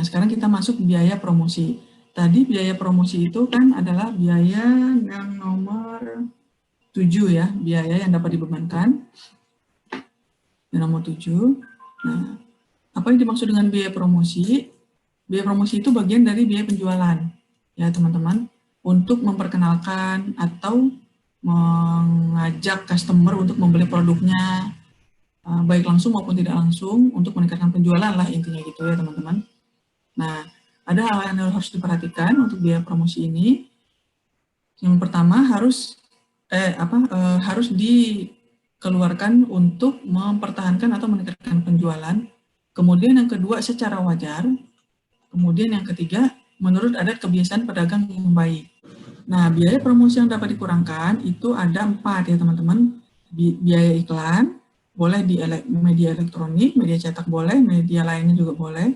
sekarang kita masuk biaya promosi. Tadi biaya promosi itu kan adalah biaya yang nomor 7 ya, biaya yang dapat dibebankan. Yang nomor 7. Nah, apa yang dimaksud dengan biaya promosi? Biaya promosi itu bagian dari biaya penjualan, ya teman-teman, untuk memperkenalkan atau mengajak customer untuk membeli produknya, baik langsung maupun tidak langsung, untuk meningkatkan penjualan lah intinya gitu ya teman-teman. Nah, ada hal yang harus diperhatikan untuk biaya promosi ini. Yang pertama harus dikeluarkan untuk mempertahankan atau meningkatkan penjualan. Kemudian yang kedua secara wajar. Kemudian yang ketiga menurut adat kebiasaan pedagang yang baik. Nah, biaya promosi yang dapat dikurangkan itu ada 4 ya teman-teman. Biaya iklan, boleh di media elektronik, media cetak boleh, media lainnya juga boleh.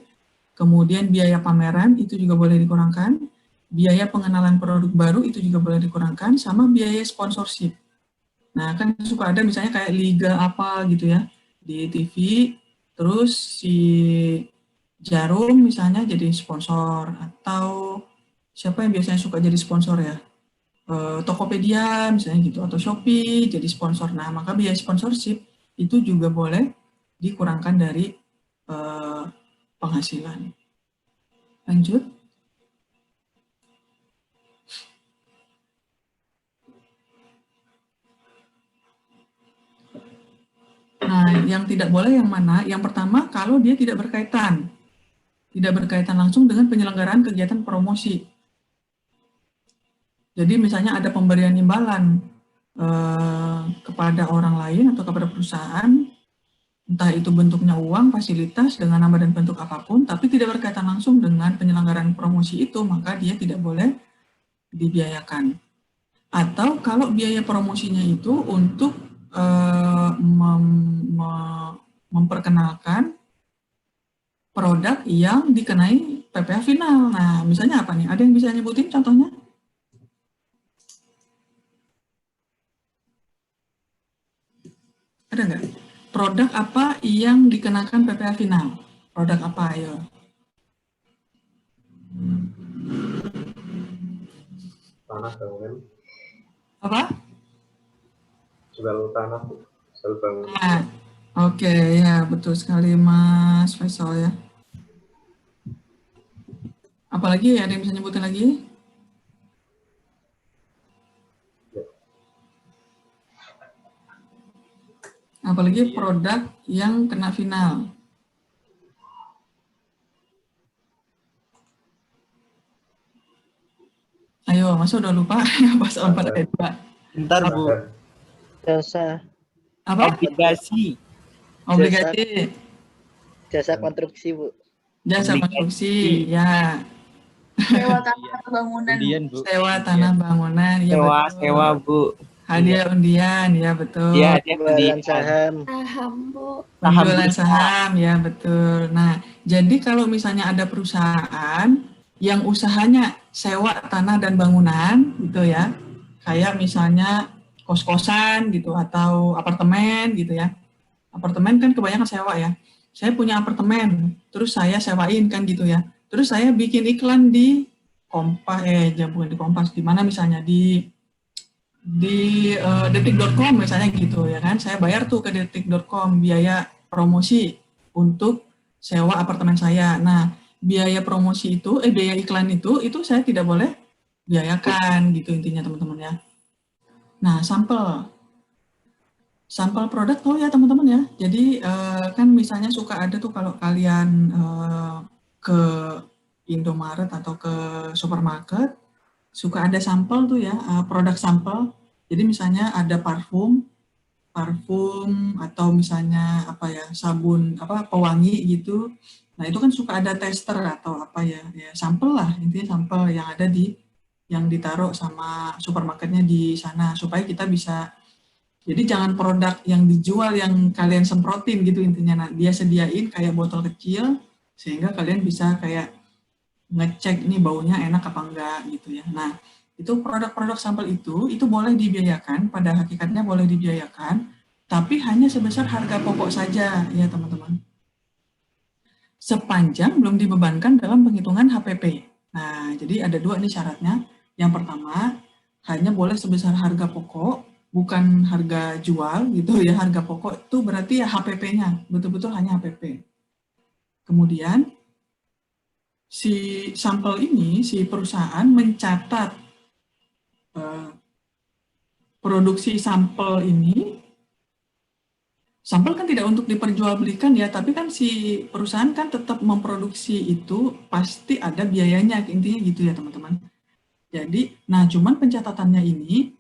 Kemudian biaya pameran itu juga boleh dikurangkan, biaya pengenalan produk baru itu juga boleh dikurangkan, sama biaya sponsorship. Nah, kan suka ada misalnya kayak liga apa gitu ya, di TV, terus si Jarum misalnya jadi sponsor, atau siapa yang biasanya suka jadi sponsor ya, Tokopedia misalnya gitu, atau Shopee jadi sponsor. Nah, maka biaya sponsorship itu juga boleh dikurangkan dari penghasilan. Lanjut. Nah, yang tidak boleh yang mana? Yang pertama, kalau dia tidak berkaitan langsung dengan penyelenggaraan kegiatan promosi. Jadi misalnya ada pemberian imbalan kepada orang lain atau kepada perusahaan, entah itu bentuknya uang, fasilitas, dengan nama dan bentuk apapun, tapi tidak berkaitan langsung dengan penyelenggaraan promosi itu, maka dia tidak boleh dibiayakan. Atau kalau biaya promosinya itu untuk memperkenalkan produk yang dikenai PPh final. Nah, misalnya apa nih? Ada yang bisa nyebutin contohnya? Ada nggak? Produk apa yang dikenakan PPh final? Produk apa, ayo? Tanah bangunan. Apa? Jual tanah, jual bangunan. Nah, oke, ya betul sekali Mas Faisal ya. Apalagi ada yang bisa nyebutin lagi? Apalagi produk yang kena final. Ayo, masa udah lupa? Pas on pada ada 2. Bentar, Bu. Jasa. Apa? Obligasi. Obligasi. Jasa konstruksi, Bu. Jasa konstruksi, ya. Sewa tanah bangunan. Undian, Bu. Sewa tanah bangunan, ya betul. Sewa, Bu. Hadiah undian, ya betul. Iya, Jualan saham. Saham, Bu. Penjualan saham, ya betul. Nah, jadi kalau misalnya ada perusahaan yang usahanya sewa tanah dan bangunan, gitu ya, kayak misalnya kos-kosan gitu, atau apartemen gitu ya. Apartemen kan kebanyakan sewa ya. Saya punya apartemen, terus saya sewain kan gitu ya. Terus saya bikin iklan di Kompas, bukan di Kompas, di mana misalnya di detik.com misalnya gitu ya kan, saya bayar tuh ke detik.com biaya promosi untuk sewa apartemen saya. Nah, biaya promosi itu, biaya iklan itu saya tidak boleh biayakan gitu intinya teman-teman ya. Nah, sampel produk tahu ya teman-teman ya. Jadi kan misalnya suka ada tuh kalau kalian ke Indomaret atau ke supermarket, suka ada sampel tuh ya, produk sampel. Jadi misalnya ada parfum atau misalnya apa ya, sabun pewangi gitu. Nah, itu kan suka ada tester atau apa ya sampel lah, intinya sampel yang ada yang ditaruh sama supermarketnya di sana supaya kita bisa. Jadi jangan produk yang dijual yang kalian semprotin gitu intinya. Nah, dia sediain kayak botol kecil sehingga kalian bisa kayak ngecek ini baunya enak apa enggak gitu ya. Nah, itu produk-produk sampel itu boleh dibiayakan, pada hakikatnya boleh dibiayakan, tapi hanya sebesar harga pokok saja ya teman-teman. sepanjang belum dibebankan dalam penghitungan HPP. Nah, jadi ada 2 nih syaratnya. Yang pertama, hanya boleh sebesar harga pokok, bukan harga jual gitu ya. Harga pokok itu berarti ya HPP-nya, betul-betul hanya HPP. Kemudian, si sampel ini, si perusahaan mencatat produksi sampel ini. Sampel kan tidak untuk diperjualbelikan ya, tapi kan si perusahaan kan tetap memproduksi itu pasti ada biayanya, intinya gitu ya teman-teman. Jadi, nah cuman pencatatannya ini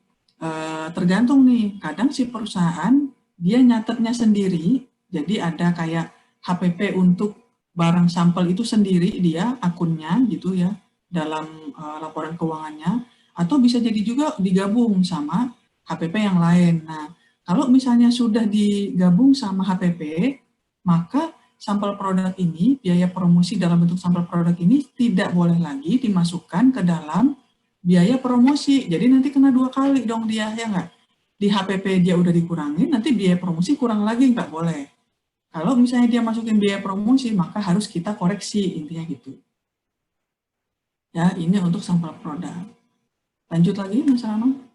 tergantung nih, kadang si perusahaan dia nyatetnya sendiri, jadi ada kayak HPP untuk barang sampel itu sendiri dia akunnya gitu ya, dalam laporan keuangannya, atau bisa jadi juga digabung sama HPP yang lain. Nah, kalau misalnya sudah digabung sama HPP, maka sampel produk ini, biaya promosi dalam bentuk sampel produk ini tidak boleh lagi dimasukkan ke dalam biaya promosi. Jadi nanti kena 2 kali dong dia, ya nggak? Di HPP dia udah dikurangin, nanti biaya promosi kurang lagi, nggak boleh. Kalau misalnya dia masukin biaya promosi, maka harus kita koreksi, intinya gitu. Ya, ini untuk sampel produk. Lanjut lagi, Mas Rama.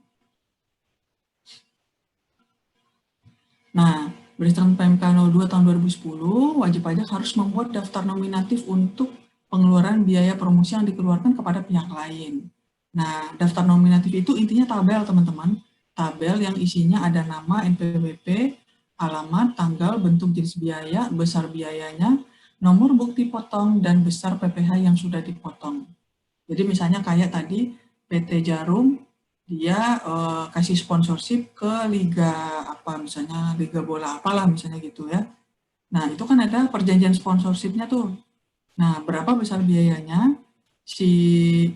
Nah, berdasarkan PMK 02 tahun 2010, wajib pajak harus membuat daftar nominatif untuk pengeluaran biaya promosi yang dikeluarkan kepada pihak lain. Nah, daftar nominatif itu intinya tabel, teman-teman. Tabel yang isinya ada nama, NPWP, alamat, tanggal, bentuk jenis biaya, besar biayanya, nomor bukti potong, dan besar PPh yang sudah dipotong. Jadi misalnya kayak tadi, PT Jarum, dia kasih sponsorship ke liga apa misalnya liga bola apalah misalnya gitu ya. Nah itu kan ada perjanjian sponsorshipnya tuh. Nah berapa besar biayanya si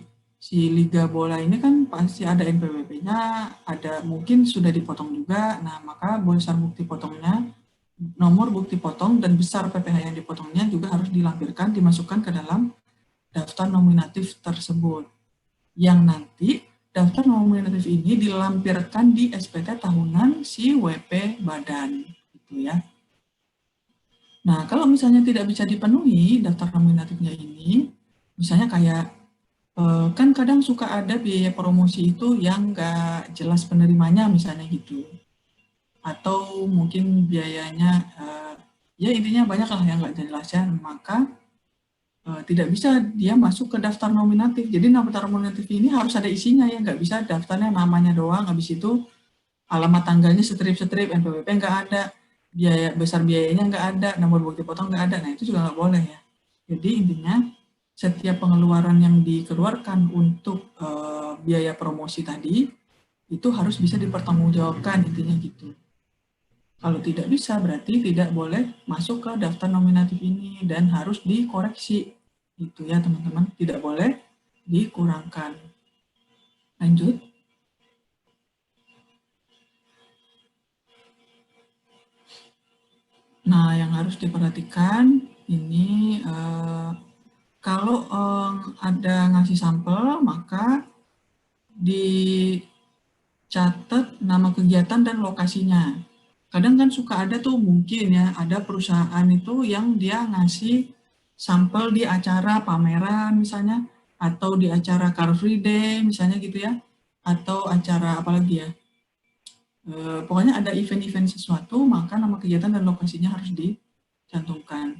liga bola ini kan pasti ada NPWP-nya, ada mungkin sudah dipotong juga. Nah maka besar bukti potongnya, nomor bukti potong dan besar PPh yang dipotongnya juga harus dilampirkan, dimasukkan ke dalam daftar nominatif tersebut. Yang nanti daftar nominatif ini dilampirkan di SPT tahunan si WP badan, gitu ya. Nah, kalau misalnya tidak bisa dipenuhi daftar nominatifnya ini, misalnya kayak, kan kadang suka ada biaya promosi itu yang nggak jelas penerimanya, misalnya gitu. Atau mungkin biayanya, ya intinya banyak lah yang nggak jelas ya, maka tidak bisa dia masuk ke daftar nominatif. Jadi daftar nominatif ini harus ada isinya ya, nggak bisa daftarnya namanya doang, habis itu alamat tanggalnya strip-strip, NPWP nggak ada, biaya besar biayanya nggak ada, nomor bukti potong nggak ada. Nah itu juga nggak boleh ya. Jadi intinya setiap pengeluaran yang dikeluarkan untuk biaya promosi tadi itu harus bisa dipertanggungjawabkan, intinya gitu. Kalau tidak bisa berarti tidak boleh masuk ke daftar nominatif ini dan harus dikoreksi. Itu ya teman-teman, tidak boleh dikurangkan. Lanjut. Nah, yang harus diperhatikan ini kalau ada ngasih sampel, maka dicatat nama kegiatan dan lokasinya. Kadang kan suka ada tuh mungkin ya, ada perusahaan itu yang dia ngasih sampel di acara pameran misalnya, atau di acara Car Free Day misalnya gitu ya, atau acara apalagi ya, pokoknya ada event-event sesuatu, maka nama kegiatan dan lokasinya harus dicantumkan.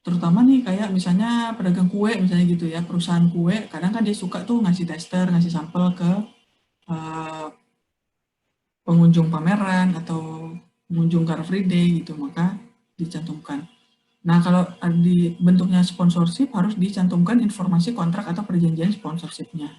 Terutama nih kayak misalnya pedagang kue misalnya gitu ya, perusahaan kue, kadang kan dia suka tuh ngasih tester, ngasih sampel ke pengunjung pameran atau pengunjung Car Free Day gitu, maka dicantumkan. Nah, kalau di bentuknya sponsorship harus dicantumkan informasi kontrak atau perjanjian sponsorshipnya.